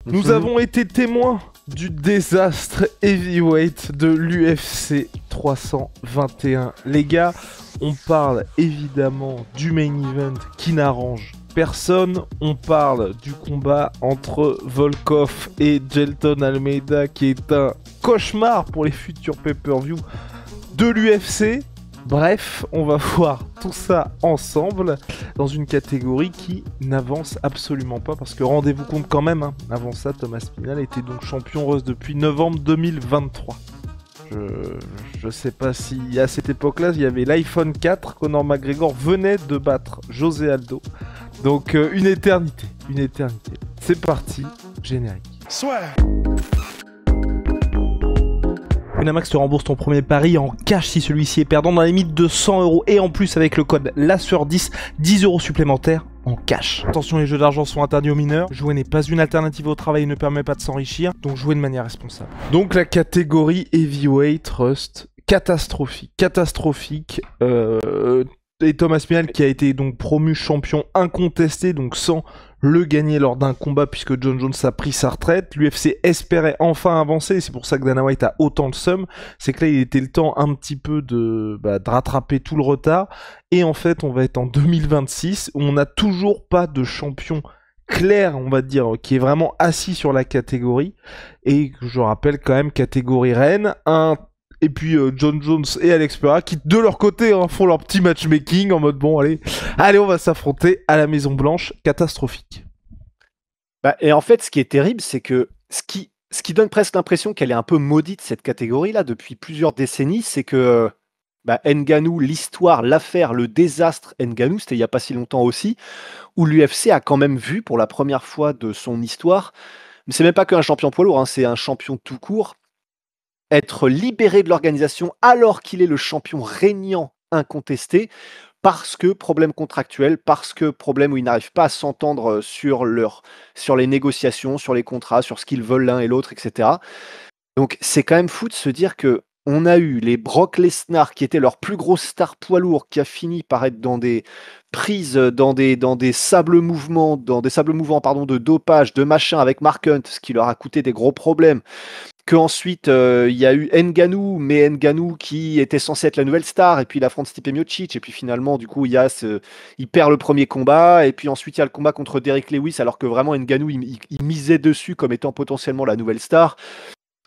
Nous avons été témoins du désastre heavyweight de l'UFC 321. Les gars, on parle évidemment du main event qui n'arrange personne. On parle du combat entre Volkov et Jailton Almeida qui est un cauchemar pour les futurs pay-per-view de l'UFC. Bref, on va voir tout ça ensemble dans une catégorie qui n'avance absolument pas parce que rendez-vous compte quand même, avant ça, Thomas Spinal était donc champion russe depuis novembre 2023. Je sais pas si à cette époque-là, il y avait l'iPhone 4, Conor McGregor venait de battre José Aldo. Donc une éternité. C'est parti, générique. Soit. Winamax te rembourse ton premier pari en cash si celui-ci est perdant dans la limite de 100€ et en plus avec le code LASSUR10, 10€ supplémentaires en cash. Attention, les jeux d'argent sont interdits aux mineurs. Jouer n'est pas une alternative au travail et ne permet pas de s'enrichir, donc jouez de manière responsable. Donc la catégorie Heavyweight Rust, catastrophique. Et Thomas Spinal qui a été donc promu champion incontesté, donc sans le gagner lors d'un combat puisque Jon Jones a pris sa retraite. L'UFC espérait enfin avancer et c'est pour ça que Dana White a autant de seum. C'est que là il était le temps un petit peu de rattraper tout le retard. Et en fait on va être en 2026 où on n'a toujours pas de champion clair, on va dire, qui est vraiment assis sur la catégorie. Et je rappelle quand même catégorie reine, et puis Jon Jones et Alex Pereira qui de leur côté font leur petit matchmaking en mode bon allez on va s'affronter à la Maison Blanche. Catastrophique. Et en fait ce qui est terrible c'est que ce qui donne presque l'impression qu'elle est un peu maudite cette catégorie là depuis plusieurs décennies, c'est que Ngannou, l'histoire, l'affaire, le désastre Ngannou, c'était il n'y a pas si longtemps aussi, où l'UFC a quand même vu pour la première fois de son histoire, mais c'est même pas qu'un champion poids lourd, c'est un champion tout court, être libéré de l'organisation alors qu'il est le champion régnant incontesté parce que problème contractuel, parce que problème où ils n'arrivent pas à s'entendre sur les négociations, sur les contrats, sur ce qu'ils veulent l'un et l'autre, etc. Donc c'est quand même fou de se dire que on a eu les Brock Lesnar qui était leur plus grosse star poids lourd qui a fini par être dans des prises, dans des sables mouvants, de dopage, de machin avec Mark Hunt, ce qui leur a coûté des gros problèmes. Qu'ensuite, il y a eu Ngannou, mais Ngannou qui était censé être la nouvelle star, et puis il affronte Stipe Miocic, et puis finalement, du coup, il perd le premier combat, et puis ensuite il y a le combat contre Derrick Lewis, alors que vraiment Ngannou, il misait dessus comme étant potentiellement la nouvelle star.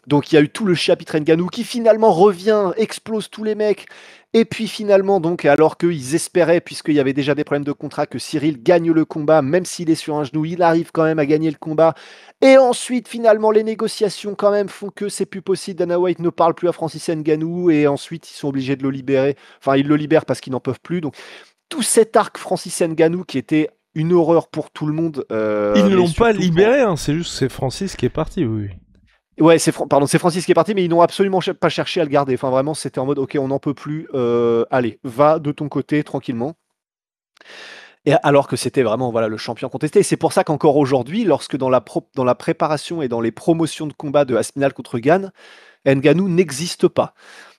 Donc il y a eu tout le chapitre Ngannou qui finalement revient, explose tous les mecs. Et puis finalement, donc, alors qu'ils espéraient, puisqu'il y avait déjà des problèmes de contrat, que Cyril gagne le combat, même s'il est sur un genou, il arrive quand même à gagner le combat. Et ensuite, finalement, les négociations quand même font que c'est plus possible. Dana White ne parle plus à Francis Ngannou et ensuite ils sont obligés de le libérer. Enfin, ils le libèrent parce qu'ils n'en peuvent plus. Donc tout cet arc Francis Ngannou qui était une horreur pour tout le monde. Ils ne l'ont pas libéré, c'est juste c'est Francis qui est parti, oui. Ouais, c'est Francis qui est parti, mais ils n'ont absolument pas cherché à le garder. Enfin, vraiment, c'était en mode, ok, on n'en peut plus. Allez, va de ton côté tranquillement. Et alors que c'était vraiment le champion contesté. Et c'est pour ça qu'encore aujourd'hui, lorsque dans la préparation et dans les promotions de combat de Aspinall contre Gane, Ngannou n'existe pas.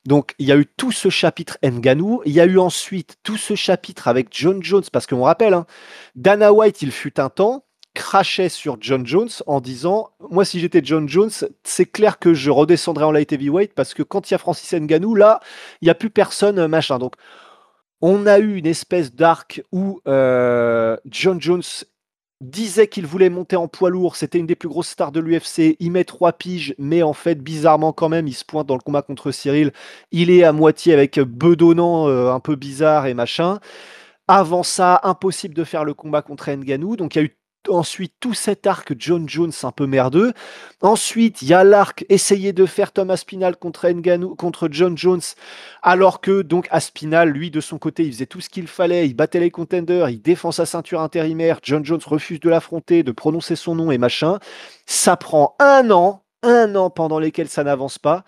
Donc il y a eu tout ce chapitre Ngannou, il y a eu ensuite tout ce chapitre avec Jon Jones, parce qu'on rappelle, Dana White, il fut un temps, crachait sur Jon Jones en disant « Moi, si j'étais Jon Jones, c'est clair que je redescendrais en light heavyweight parce que quand il y a Francis Ngannou, là, il n'y a plus personne, machin. » Donc, on a eu une espèce d'arc où Jon Jones disait qu'il voulait monter en poids lourd, c'était une des plus grosses stars de l'UFC, il met 3 piges, mais en fait, bizarrement quand même, il se pointe dans le combat contre Cyril, il est à moitié avec bedonnant un peu bizarre et machin. Avant ça, impossible de faire le combat contre Ngannou, donc il y a eu ensuite tout cet arc Jon Jones un peu merdeux. Ensuite, il y a l'arc essayer de faire Thomas Aspinall contre Ngannou, contre Jon Jones, alors que donc Aspinall, lui de son côté, il faisait tout ce qu'il fallait, il battait les contenders, il défend sa ceinture intérimaire, Jon Jones refuse de l'affronter, de prononcer son nom et machin. Ça prend un an pendant lesquels ça n'avance pas.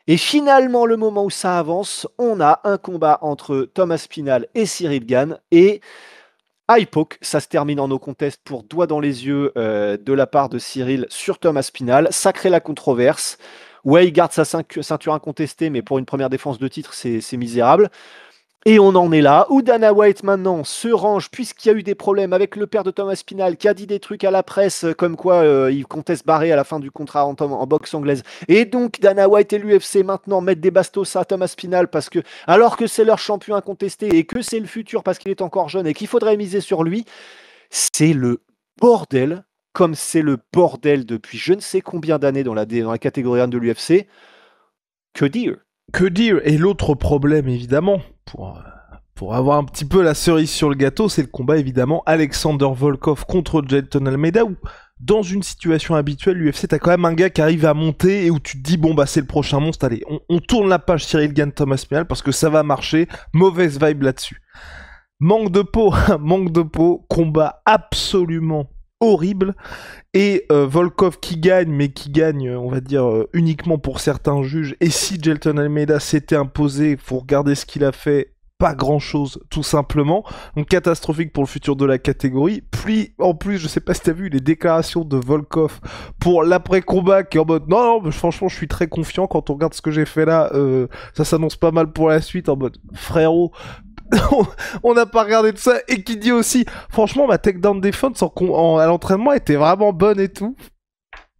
Et finalement, le moment où ça avance, on a un combat entre Thomas Aspinall et Cyril Gane et à époque, ça se termine en no contest pour doigt dans les yeux de la part de Cyril sur Thomas Aspinall. Ça crée la controverse. Ouais, il garde sa ceinture incontestée, mais pour une première défense de titre, c'est misérable. Et on en est là, où Dana White maintenant se range, puisqu'il y a eu des problèmes avec le père de Thomas Spinal, qui a dit des trucs à la presse, comme quoi il comptait se barrer à la fin du contrat en boxe anglaise. Et donc Dana White et l'UFC maintenant mettent des bastos à Thomas Spinal, parce que, alors que c'est leur champion incontesté, et que c'est le futur parce qu'il est encore jeune, et qu'il faudrait miser sur lui, c'est le bordel, comme c'est le bordel depuis je ne sais combien d'années dans la catégorie 1 de l'UFC. Que dire? Que dire? Et l'autre problème, évidemment, pour avoir un petit peu la cerise sur le gâteau, c'est le combat, évidemment, Alexander Volkov contre Jailton Almeida, où, dans une situation habituelle, l'UFC, t'as quand même un gars qui arrive à monter et où tu te dis, bon, bah, c'est le prochain monstre, allez, on tourne la page Cyril Gane Thomas Spinal parce que ça va marcher, mauvaise vibe là-dessus. Manque de peau, combat absolument horrible, et Volkov qui gagne, mais qui gagne, on va dire, uniquement pour certains juges, et si Jailton Almeida s'était imposé, faut regarder ce qu'il a fait, pas grand chose, tout simplement, donc catastrophique pour le futur de la catégorie. Puis, en plus, je sais pas si t'as vu les déclarations de Volkov pour l'après-combat, qui est en mode, non, mais franchement, je suis très confiant, quand on regarde ce que j'ai fait là, ça s'annonce pas mal pour la suite, en mode, frérot, on n'a pas regardé de ça, et qui dit aussi, franchement, ma takedown défense à l'entraînement était vraiment bonne et tout.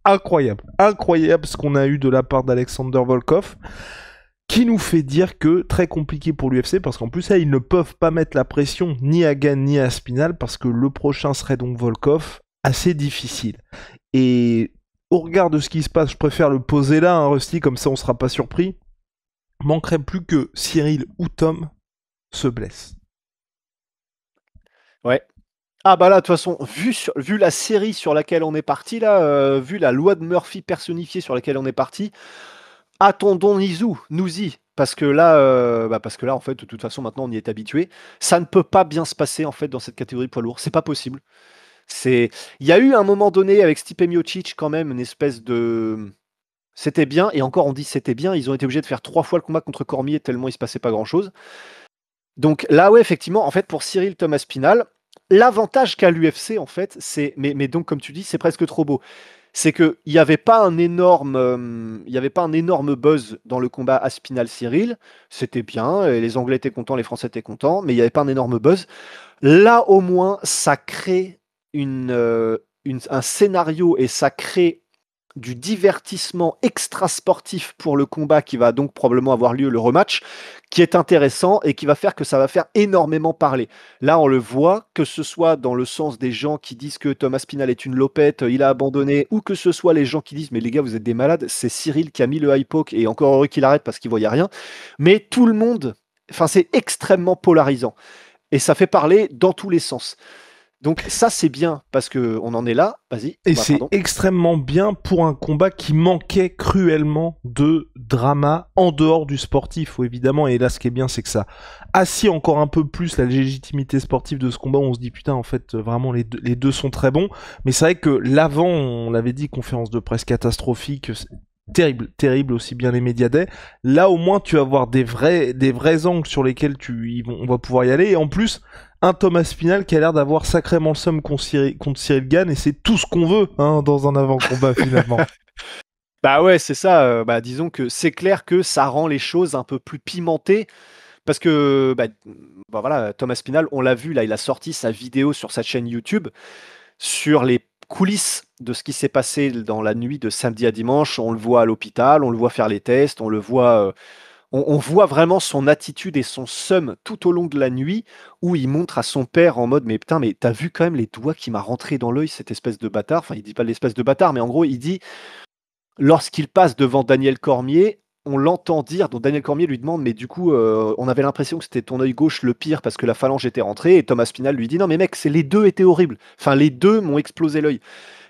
Incroyable ce qu'on a eu de la part d'Alexander Volkov, qui nous fait dire que très compliqué pour l'UFC, parce qu'en plus, là, ils ne peuvent pas mettre la pression ni à Gane ni à Spinal, parce que le prochain serait donc Volkov, assez difficile. Et au regard de ce qui se passe, je préfère le poser là, hein, Rusty, comme ça on sera pas surpris. Manquerait plus que Cyril ou Tom se blesse. Ouais. Ah bah là, de toute façon, vu la série sur laquelle on est parti, là, vu la loi de Murphy personnifiée sur laquelle on est parti, attendons nous-y. Parce que là, en fait, de toute façon, maintenant, on y est habitué. Ça ne peut pas bien se passer, en fait, dans cette catégorie poids lourd. C'est pas possible. Il y a eu un moment donné avec Stipe Miocic, quand même, une espèce de... C'était bien, et encore, on dit c'était bien. Ils ont été obligés de faire 3 fois le combat contre Cormier, tellement il se passait pas grand-chose. Donc là, ouais, effectivement, en fait, pour Cyril Thomas Spinal, l'avantage qu'a l'UFC, en fait, c'est, mais donc, comme tu dis, c'est presque trop beau. C'est qu'il n'y avait pas un énorme, buzz dans le combat Aspinal-Cyril. C'était bien, et les Anglais étaient contents, les Français étaient contents, mais il n'y avait pas un énorme buzz. Là, au moins, ça crée un scénario et ça crée du divertissement extra-sportif pour le combat qui va donc probablement avoir lieu, le rematch, qui est intéressant et qui va faire que ça va faire énormément parler. Là, on le voit, que ce soit dans le sens des gens qui disent que Thomas Spinal est une lopette, il a abandonné, ou que ce soit les gens qui disent mais les gars, vous êtes des malades, c'est Cyril qui a mis le high poke et encore heureux qu'il arrête parce qu'il voyait rien. Mais tout le monde, enfin, c'est extrêmement polarisant et ça fait parler dans tous les sens. Donc ça c'est bien parce que on en est là. Vas-y. Et c'est extrêmement bien pour un combat qui manquait cruellement de drama en dehors du sportif, évidemment. Et là, ce qui est bien, c'est que ça assis encore un peu plus la légitimité sportive de ce combat. Où on se dit putain, en fait, vraiment les deux sont très bons. Mais c'est vrai que l'avant, on l'avait dit, conférence de presse catastrophique. Terrible aussi bien les médias day. Là au moins tu vas avoir des vrais angles sur lesquels on va pouvoir y aller, et en plus un Thomas Spinal qui a l'air d'avoir sacrément le seum contre Cyril Gane, et c'est tout ce qu'on veut dans un avant-combat finalement. Bah ouais, c'est ça, disons que c'est clair que ça rend les choses un peu plus pimentées, parce que voilà, Thomas Spinal, on l'a vu là, il a sorti sa vidéo sur sa chaîne YouTube sur les coulisses de ce qui s'est passé dans la nuit de samedi à dimanche. On le voit à l'hôpital, on le voit faire les tests, on le voit, on voit vraiment son attitude et son seum tout au long de la nuit, où il montre à son père en mode mais putain, mais t'as vu quand même les doigts qui m'a rentré dans l'œil, cette espèce de bâtard. Enfin, il dit pas l'espèce de bâtard, mais en gros, il dit lorsqu'il passe devant Daniel Cormier, on l'entend dire, donc Daniel Cormier lui demande, mais du coup, on avait l'impression que c'était ton œil gauche le pire parce que la phalange était rentrée, et Thomas Spinal lui dit, non mais mec, les deux étaient horribles, enfin les deux m'ont explosé l'œil.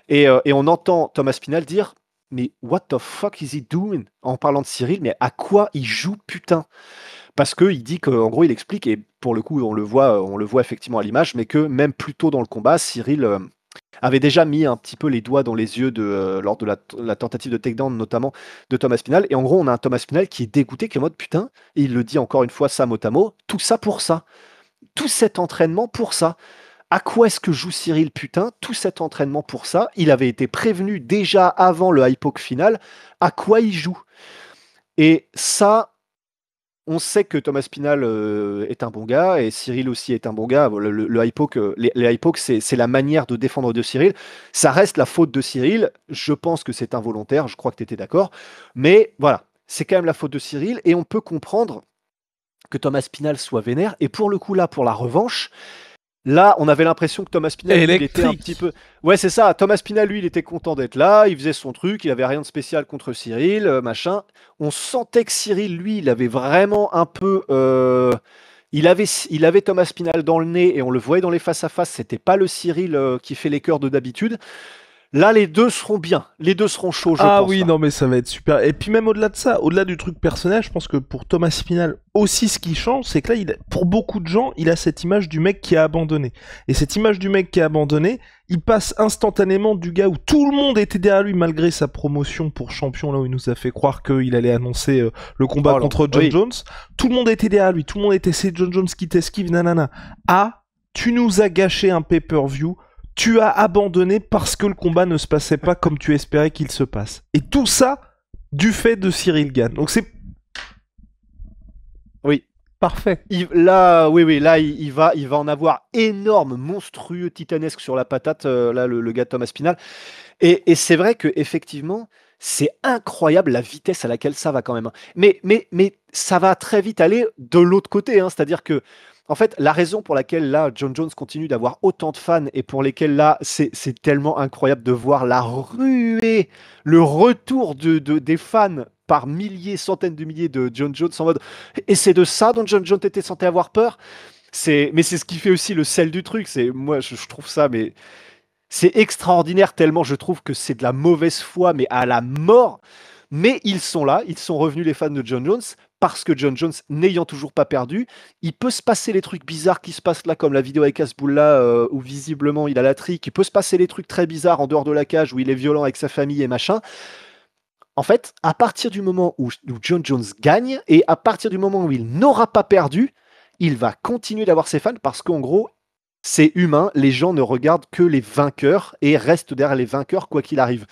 Et on entend Thomas Spinal dire, mais what the fuck is he doing? En parlant de Cyril, mais à quoi il joue, putain? Parce qu'il dit qu'en gros, il explique, et pour le coup, on le voit effectivement à l'image, mais que même plus tôt dans le combat, Cyril avait déjà mis un petit peu les doigts dans les yeux lors de la tentative de takedown, notamment de Thomas Spinal. Et en gros, on a un Thomas Spinal qui est dégoûté, qui est en mode putain, et il le dit encore une fois, ça mot à mot, tout ça pour ça. Tout cet entraînement pour ça. À quoi est-ce que joue Cyril, putain? Tout cet entraînement pour ça. Il avait été prévenu déjà avant le high poke final. À quoi il joue? Et ça, on sait que Thomas Pinal est un bon gars et Cyril aussi est un bon gars. Le high poke, les high pokes, c'est la manière de défendre de Cyril. Ça reste la faute de Cyril. Je pense que c'est involontaire. Je crois que tu étais d'accord. Mais voilà, c'est quand même la faute de Cyril et on peut comprendre que Thomas Pinal soit vénère. Et pour le coup, là, pour la revanche, là, on avait l'impression que Thomas Pinal, lui, il était un petit peu... Ouais, c'est ça. Thomas Pinal, lui, il était content d'être là. Il faisait son truc. Il avait rien de spécial contre Cyril, machin. On sentait que Cyril, lui, il avait vraiment un peu... Il avait Thomas Pinal dans le nez et on le voyait dans les face-à-face. C'était pas le Cyril qui fait les cœurs de d'habitude. Là, les deux seront bien. Les deux seront chauds, je pense. Ah oui, là. non, mais ça va être super. Et puis même au-delà de ça, au-delà du truc personnel, je pense que pour Thomas Pinal aussi, ce qui change, c'est que là, pour beaucoup de gens, il a cette image du mec qui a abandonné. Et cette image du mec qui a abandonné, il passe instantanément du gars où tout le monde était derrière lui malgré sa promotion pour champion, là où il nous a fait croire qu'il allait annoncer le combat contre John Jones. Tout le monde était derrière lui, tout le monde était c'est John Jones qui t'esquive, nanana. Ah, tu nous as gâché un pay-per-view. Tu as abandonné parce que le combat ne se passait pas comme tu espérais qu'il se passe. Et tout ça, du fait de Cyril Gane. Donc c'est... Oui. Parfait. Là, il va en avoir énorme, monstrueux, titanesque sur la patate, là, le gars de Thomas Pinal. Et c'est vrai que effectivement, c'est incroyable la vitesse à laquelle ça va quand même. Mais ça va très vite aller de l'autre côté, hein, c'est-à-dire que en fait, la raison pour laquelle là, John Jones continue d'avoir autant de fans et pour lesquels là, c'est tellement incroyable de voir la ruée, le retour des fans par milliers, centaines de milliers de John Jones en mode et c'est de ça dont John Jones était censé avoir peur. Mais c'est ce qui fait aussi le sel du truc. Moi, je trouve ça, mais c'est extraordinaire tellement je trouve que c'est de la mauvaise foi, mais à la mort. Mais ils sont là, ils sont revenus les fans de John Jones parce que John Jones, n'ayant toujours pas perdu, il peut se passer les trucs bizarres qui se passent là, comme la vidéo avec Hasbulla où visiblement il a la trique. Il peut se passer les trucs très bizarres en dehors de la cage où il est violent avec sa famille et machin. En fait, à partir du moment où John Jones gagne et à partir du moment où il n'aura pas perdu, il va continuer d'avoir ses fans parce qu'en gros, c'est humain. Les gens ne regardent que les vainqueurs et restent derrière les vainqueurs quoi qu'il arrive.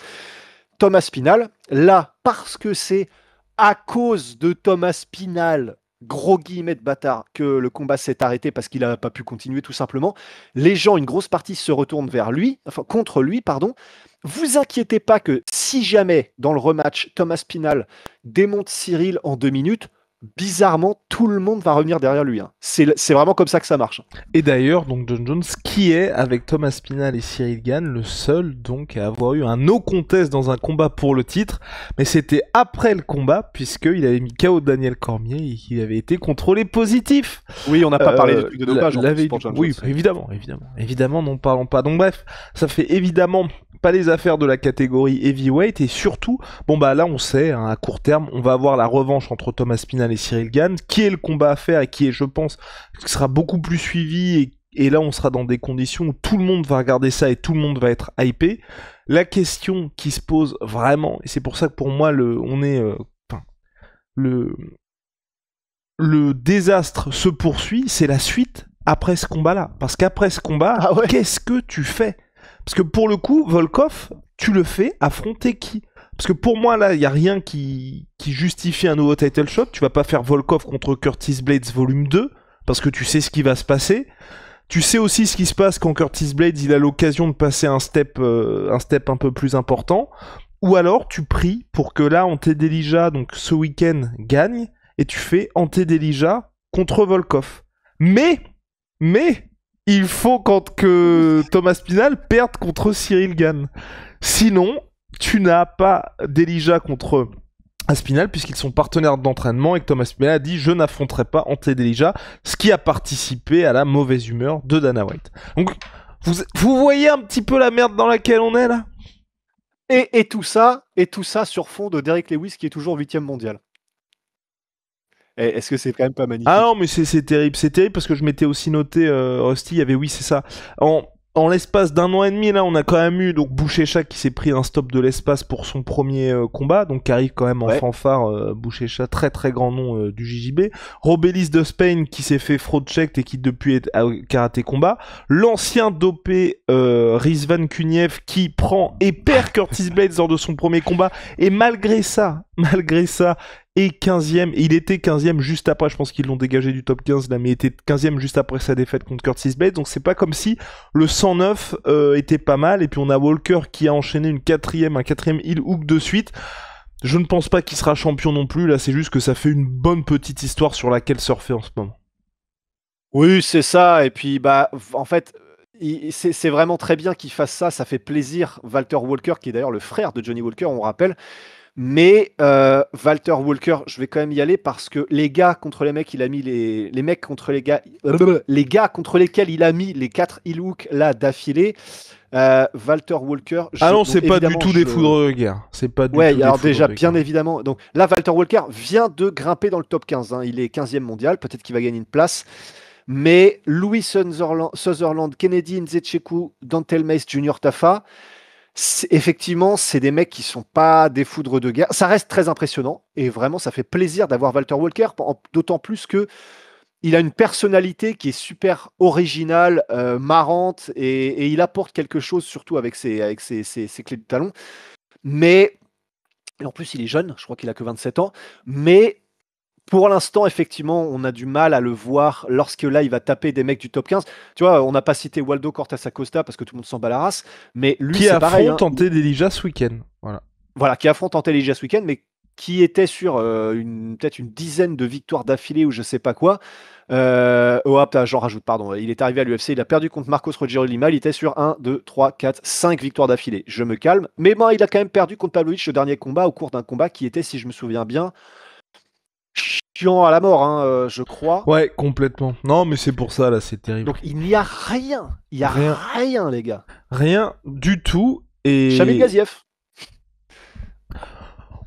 Thomas Pinal, là, parce que c'est à cause de Thomas Pinal, gros guillemets de bâtard, que le combat s'est arrêté parce qu'il n'a pas pu continuer tout simplement. Les gens, une grosse partie se retournent vers lui, enfin contre lui, pardon. Vous inquiétez pas que si jamais dans le rematch Thomas Pinal démonte Cyril en 2 minutes, bizarrement tout le monde va revenir derrière lui. Hein. C'est vraiment comme ça que ça marche. Et d'ailleurs, donc John Jones, qui est avec Thomas Pinal et Cyril Gane, le seul donc à avoir eu un no contest dans un combat pour le titre, mais c'était après le combat puisqu'il avait mis KO Daniel Cormier et qu'il avait été contrôlé positif. Oui, on n'a pas parlé de trucs de dopage. Oui, évidemment, n'en parlons pas. Donc bref, ça fait évidemment pas les affaires de la catégorie heavyweight et surtout, bon bah là on sait, hein, à court terme, on va avoir la revanche entre Thomas Pinal et Cyril Gane, qui est le combat à faire et qui est, je pense, qui sera beaucoup plus suivi et là on sera dans des conditions où tout le monde va regarder ça et tout le monde va être hypé. La question qui se pose vraiment, et c'est pour ça que pour moi le désastre se poursuit, c'est la suite après ce combat-là. Parce qu'après ce combat, qu'est-ce que tu fais ? Parce que pour le coup, Volkov, tu le fais affronter qui ? Parce que pour moi, là, il n'y a rien qui justifie un nouveau title shot. Tu vas pas faire Volkov contre Curtis Blades volume 2, parce que tu sais ce qui va se passer. Tu sais aussi ce qui se passe quand Curtis Blades, il a l'occasion de passer un step un peu plus important. Ou alors, tu pries pour que là, Ante Delija, donc ce week-end, gagne, et tu fais Ante Delija contre Volkov. Mais, il faut que Thomas Pinal perde contre Cyril Gane. Sinon, tu n'as pas Delija contre Aspinal puisqu'ils sont partenaires d'entraînement et que Thomas Pinal a dit je n'affronterai pas Ante Delija, ce qui a participé à la mauvaise humeur de Dana White. Donc, vous voyez un petit peu la merde dans laquelle on est là ? Et tout ça sur fond de Derek Lewis qui est toujours 8e mondial. Est-ce que c'est quand même pas magnifique ? Ah non, mais c'est terrible parce que je m'étais aussi noté, Rusty, il y avait, oui, c'est ça. En l'espace d'un an et demi, là, on a quand même eu donc Bouchécha qui s'est pris un stop de l'espace pour son premier combat, donc qui arrive quand même en fanfare, Bouchécha, très très grand nom du JJB. Robelis de Spain qui s'est fait fraud check et qui depuis est à karaté combat. L'ancien dopé Rizvan Kuniev qui prend et perd Curtis Blades lors de son premier combat, et malgré ça, et 15e. Il était 15e juste après, je pense qu'ils l'ont dégagé du top 15 là, mais il était 15e juste après sa défaite contre Curtis Blades. Donc c'est pas comme si le 109 était pas mal. Et puis on a Walker qui a enchaîné un quatrième heel hook de suite. Je ne pense pas qu'il sera champion non plus. Là, c'est juste que ça fait une bonne petite histoire sur laquelle surfer en ce moment. Oui, c'est ça. Et puis, bah, en fait, c'est vraiment très bien qu'il fasse ça. Ça fait plaisir. Walter Walker, qui est d'ailleurs le frère de Johnny Walker, on rappelle. Mais Walter Walker, je vais quand même y aller parce que les gars contre les mecs, il a mis les mecs contre les gars contre lesquels il a mis les 4 heel hooks là d'affilée. Walter Walker. Ah non, c'est pas du tout des foudres de guerre. C'est pas du tout. Ouais, alors déjà, bien évidemment. Donc là, Walter Walker vient de grimper dans le top 15. Hein. Il est 15e mondial. Peut-être qu'il va gagner une place. Mais Louis Sutherland, Kennedy Nzechukwu, Dantel Mace, Junior Tafa, effectivement, c'est des mecs qui sont pas des foudres de guerre. Ça reste très impressionnant. Et vraiment, ça fait plaisir d'avoir Walter Walker. D'autant plus que il a une personnalité qui est super originale, marrante, et il apporte quelque chose, surtout avec ses clés de talon. Mais, et en plus, il est jeune, je crois qu'il a que 27 ans. Mais pour l'instant, effectivement, on a du mal à le voir lorsque là, il va taper des mecs du top 15. Tu vois, on n'a pas cité Waldo Cortés Acosta parce que tout le monde s'en bat la race. Mais lui, c'est pareil. Qui affronte Ante Delija ce week-end. Voilà, qui affronte Ante Delija ce week-end, mais qui était sur peut-être une dizaine de victoires d'affilée ou je sais pas quoi. J'en rajoute, pardon. Il est arrivé à l'UFC, il a perdu contre Marcos Rogério Lima, il était sur 1, 2, 3, 4, 5 victoires d'affilée. Je me calme. Mais bon, il a quand même perdu contre Pavlovich le dernier combat, au cours d'un combat qui était, si je me souviens bien, chiant à la mort, hein, je crois. Ouais, complètement. Non, mais c'est pour ça, là, c'est terrible. Donc il n'y a rien. Il n'y a rien, les gars. Rien du tout. Et Shamil Gaziev.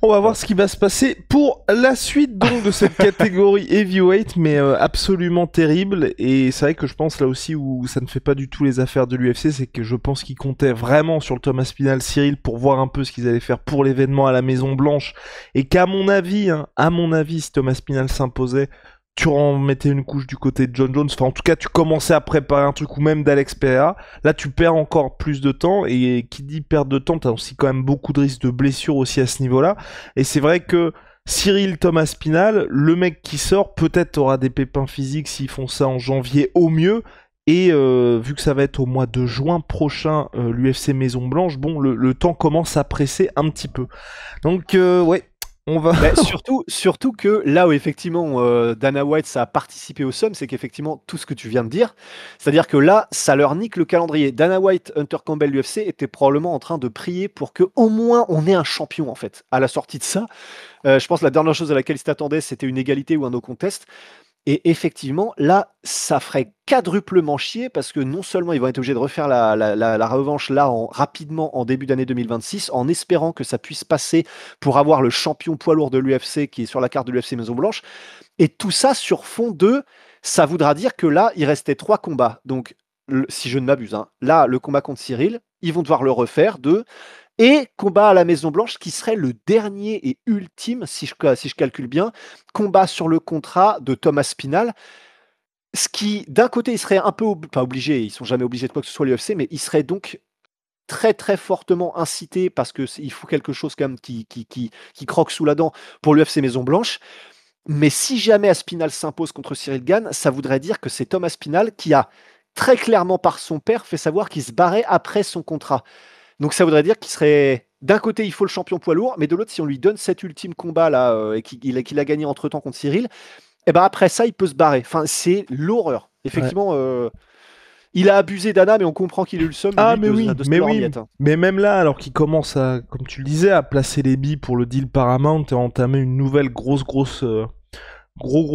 On va voir ce qui va se passer pour la suite donc de cette catégorie heavyweight, mais absolument terrible. Et c'est vrai que je pense là aussi où ça ne fait pas du tout les affaires de l'UFC, c'est que je pense qu'ils comptaient vraiment sur le Thomas Spinal Cyril pour voir un peu ce qu'ils allaient faire pour l'événement à la Maison Blanche, et qu'à mon avis, si Thomas Spinal s'imposait, tu en mettais une couche du côté de John Jones, enfin en tout cas tu commençais à préparer un truc, ou même d'Alex Pereira. Là tu perds encore plus de temps, et qui dit perte de temps, t'as aussi quand même beaucoup de risques de blessures aussi à ce niveau-là. Et c'est vrai que Cyril Thomas Spinal, le mec qui sort, peut-être aura des pépins physiques s'ils font ça en janvier au mieux. Et vu que ça va être au mois de juin prochain, l'UFC Maison Blanche, bon, le temps commence à presser un petit peu. Donc ouais. Bah, surtout que là où effectivement Dana White ça a participé au somme, c'est qu'effectivement tout ce que tu viens de dire, c'est-à-dire que là ça leur nique le calendrier. Dana White, Hunter Campbell, l'UFC était probablement en train de prier pour que au moins on ait un champion en fait à la sortie de ça. Je pense que la dernière chose à laquelle ils s'attendaient c'était une égalité ou un no contest. Et effectivement, là, ça ferait quadruplement chier parce que non seulement ils vont être obligés de refaire la revanche là rapidement en début d'année 2026 en espérant que ça puisse passer pour avoir le champion poids lourd de l'UFC qui est sur la carte de l'UFC Maison Blanche. Et tout ça sur fond de, ça voudra dire que là, il restait 3 combats. Donc, si je ne m'abuse, là, le combat contre Cyril, ils vont devoir le refaire et combat à la Maison Blanche qui serait le dernier et ultime, si je calcule bien, combat sur le contrat de Thomas Spinal. Ce qui, d'un côté, il serait un peu, pas obligé, ils sont jamais obligés de quoi que ce soit l'UFC, mais il serait donc très très fortement incité parce qu'il faut quelque chose quand même qui croque sous la dent pour l'UFC Maison Blanche. Mais si jamais Aspinal s'impose contre Cyril Gane, ça voudrait dire que c'est Thomas Spinal qui a très clairement par son père fait savoir qu'il se barrait après son contrat. Donc ça voudrait dire qu'il serait, d'un côté il faut le champion poids lourd, mais de l'autre si on lui donne cet ultime combat là et qu'il a gagné entre temps contre Cyril, et ben après ça il peut se barrer. Enfin c'est l'horreur. Effectivement, il a abusé d'Anna, mais on comprend qu'il a eu le somme. Mais même là, alors qu'il commence à, comme tu le disais, à placer les billes pour le deal Paramount et à entamer une nouvelle gros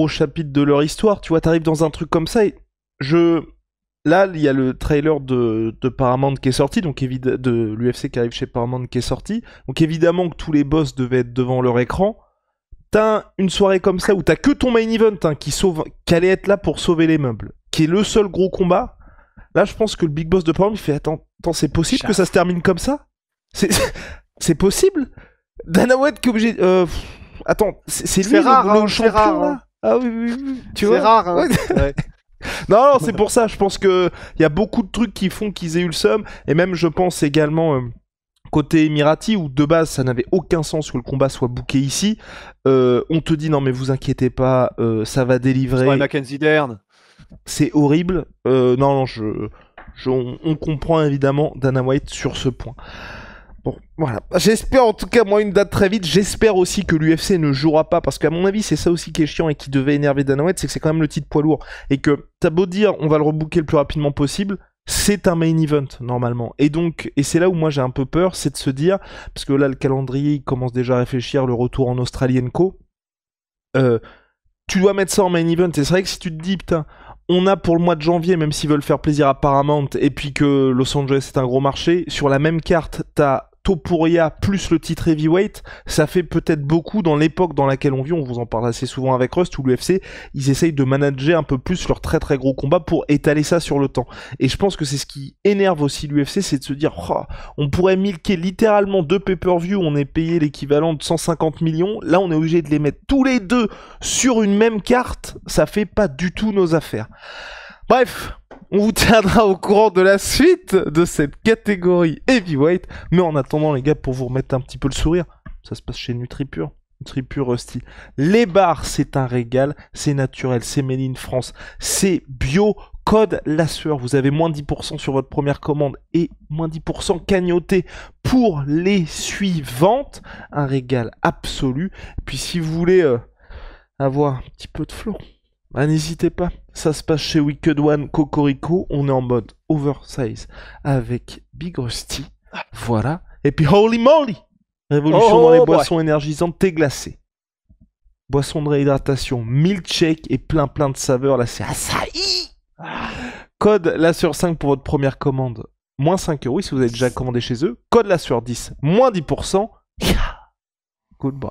chapitre de leur histoire, tu vois, t'arrives dans un truc comme ça et Là, il y a le trailer de Paramount qui est sorti, donc de l'UFC qui arrive chez Paramount qui est sorti. Donc évidemment que tous les boss devaient être devant leur écran. T'as une soirée comme ça où t'as que ton main event qui allait être là pour sauver les meubles, qui est le seul gros combat. Là, je pense que le big boss de Paramount il fait attends, c'est possible que ça se termine comme ça? C'est possible? Dana White qui est obligé. Attends, c'est lui le champion là? Ah oui. Tu vois? C'est rare, hein. Ouais. Non, c'est pour ça, je pense qu'il y a beaucoup de trucs qui font qu'ils aient eu le somme, et même je pense également côté Emirati, où de base ça n'avait aucun sens que le combat soit booké ici, on te dit non mais vous inquiétez pas, ça va délivrer. Mackenzie Dern. C'est horrible. Non, on comprend évidemment Dana White sur ce point. Bon, voilà. J'espère en tout cas, moi, une date très vite. J'espère aussi que l'UFC ne jouera pas, parce qu'à mon avis, c'est ça aussi qui est chiant et qui devait énerver Dana White, c'est que c'est quand même le titre poids lourd. Et que t'as beau dire, on va le rebooker le plus rapidement possible, c'est un main event, normalement. Et donc, et c'est là où moi j'ai un peu peur, c'est de se dire, parce que là, le calendrier, il commence déjà à réfléchir, le retour en Australian Co. Tu dois mettre ça en main event, et c'est vrai que si tu te dis, putain, on a pour le mois de janvier, même s'ils veulent faire plaisir à Paramount, et puis que Los Angeles est un gros marché, sur la même carte, t'as Topuria plus le titre heavyweight, ça fait peut-être beaucoup dans l'époque dans laquelle on vit, on vous en parle assez souvent avec Rust, où l'UFC, ils essayent de manager un peu plus leurs très très gros combats pour étaler ça sur le temps. Et je pense que c'est ce qui énerve aussi l'UFC, c'est de se dire, oh, on pourrait milquer littéralement 2 pay-per-view, on est payé l'équivalent de 150 millions, là on est obligé de les mettre tous les deux sur une même carte, ça fait pas du tout nos affaires. Bref, on vous tiendra au courant de la suite de cette catégorie heavyweight. Mais en attendant, les gars, pour vous remettre un petit peu le sourire, ça se passe chez NutriPure. NutriPure Rusty. Les bars, c'est un régal. C'est naturel. C'est made in France. C'est bio. Code la sueur. Vous avez moins 10% sur votre première commande et moins 10% cagnoté pour les suivantes. Un régal absolu. Et puis si vous voulez avoir un petit peu de flow, bah, n'hésitez pas, ça se passe chez Wicked One Cocorico, on est en mode oversize avec Big Rusty, voilà. Et puis holy moly, révolution dans les boissons énergisantes, thé glacé, boisson de réhydratation, milkshake et plein de saveurs, là c'est açaï. Code la sueur 5 pour votre première commande, moins 5 € si vous avez déjà commandé chez eux, code la sueur 10, moins 10%, goodbye.